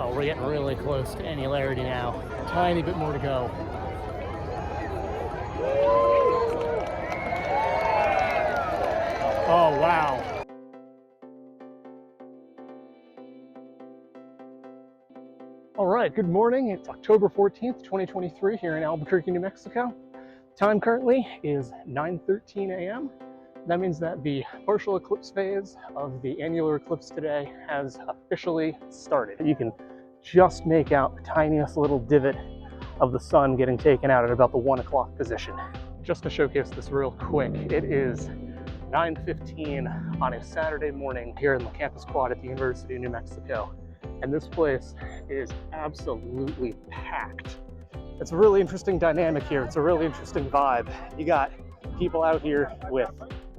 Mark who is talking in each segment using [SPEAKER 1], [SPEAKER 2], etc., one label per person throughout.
[SPEAKER 1] Oh, we're getting really close to annularity now. Tiny bit more to go. Oh, wow. All right, good morning. It's October 14th, 2023 here in Albuquerque, New Mexico. Time currently is 9:13 a.m. That means that the partial eclipse phase of the annular eclipse today has officially started. You can just make out the tiniest little divot of the sun getting taken out at about the 1 o'clock position. Just to showcase this real quick, it is 9:15 on a Saturday morning here in the campus quad at the University of New Mexico. And this place is absolutely packed. It's a really interesting dynamic here. It's a really interesting vibe. You got people out here with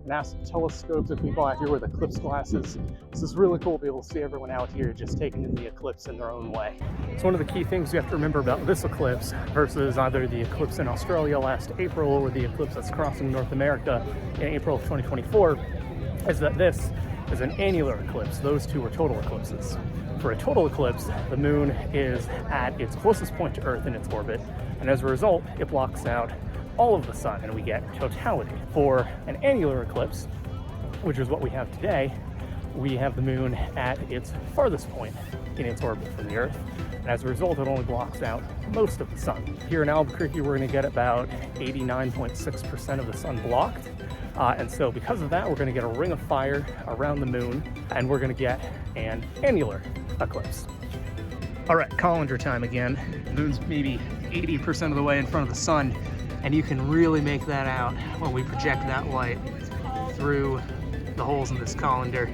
[SPEAKER 1] massive telescopes and people out here with eclipse glasses. This is really cool to be able to see everyone out here just taking in the eclipse in their own way. It's one of the key things you have to remember about this eclipse versus either the eclipse in Australia last April or the eclipse that's crossing North America in April of 2024 is that this is an annular eclipse. Those two are total eclipses. For a total eclipse, the moon is at its closest point to Earth in its orbit, and as a result, it blocks out all of the sun and we get totality. For an annular eclipse, which is what we have today, we have the moon at its farthest point in its orbit from the Earth, and as a result, it only blocks out most of the sun. Here in Albuquerque, we're going to get about 89.6% of the sun blocked, and so because of that, we're going to get a ring of fire around the moon, and we're going to get an annular eclipse. All right, colander time again. The moon's maybe 80% of the way in front of the sun, and you can really make that out when we project that light through the holes in this colander.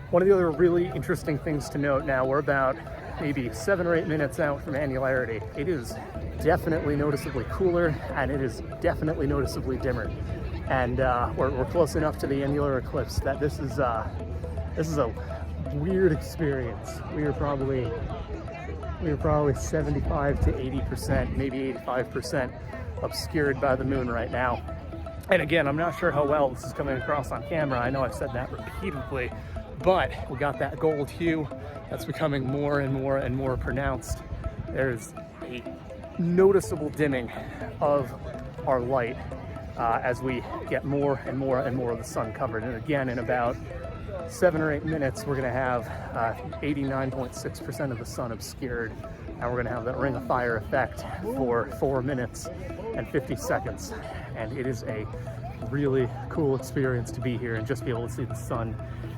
[SPEAKER 1] One of the other really interesting things to note now, we're about maybe 7 or 8 minutes out from annularity. It is definitely noticeably cooler, and it is definitely noticeably dimmer. And we're close enough to the annular eclipse that this is a weird experience. We are probably 75 to 80%, maybe 85% obscured by the moon right now. And again, I'm not sure how well this is coming across on camera. I know I've said that repeatedly, but we got that gold hue that's becoming more and more and more pronounced. There's a noticeable dimming of our light as we get more and more and more of the sun covered. And again, in about 7 or 8 minutes, we're gonna have 89.6% of the sun obscured, and we're gonna have that ring of fire effect for 4 minutes and 50 seconds. And it is a really cool experience to be here and just be able to see the sun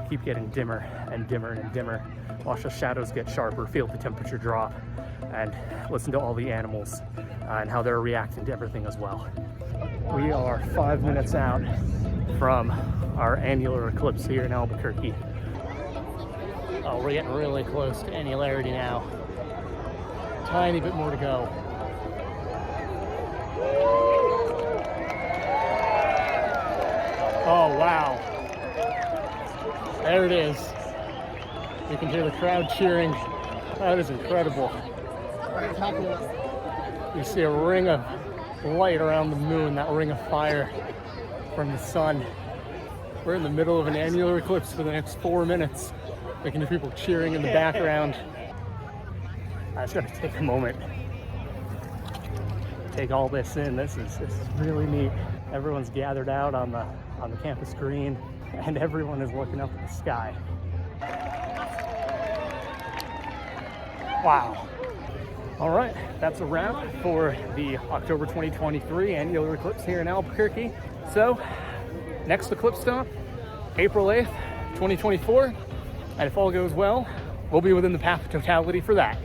[SPEAKER 1] keep getting dimmer and dimmer and dimmer, watch the shadows get sharper, feel the temperature drop, and listen to all the animals and how they're reacting to everything as well. We are 5 minutes out from our annular eclipse here in Albuquerque. Oh, we're getting really close to annularity now. Tiny bit more to go. Oh, wow. There it is. You can hear the crowd cheering. That is incredible. You see a ring of light around the moon, that ring of fire from the sun. We're in the middle of an annular eclipse for the next 4 minutes. We can hear people cheering in the background. I just gotta take a moment, take all this in. This is really neat. Everyone's gathered out on the campus green, and everyone is looking up at the sky. Wow. All right, that's a wrap for the October 2023 annular eclipse here in Albuquerque. So, next eclipse stop, April 8th, 2024. And if all goes well, we'll be within the path of totality for that.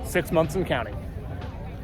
[SPEAKER 1] 6 months and counting.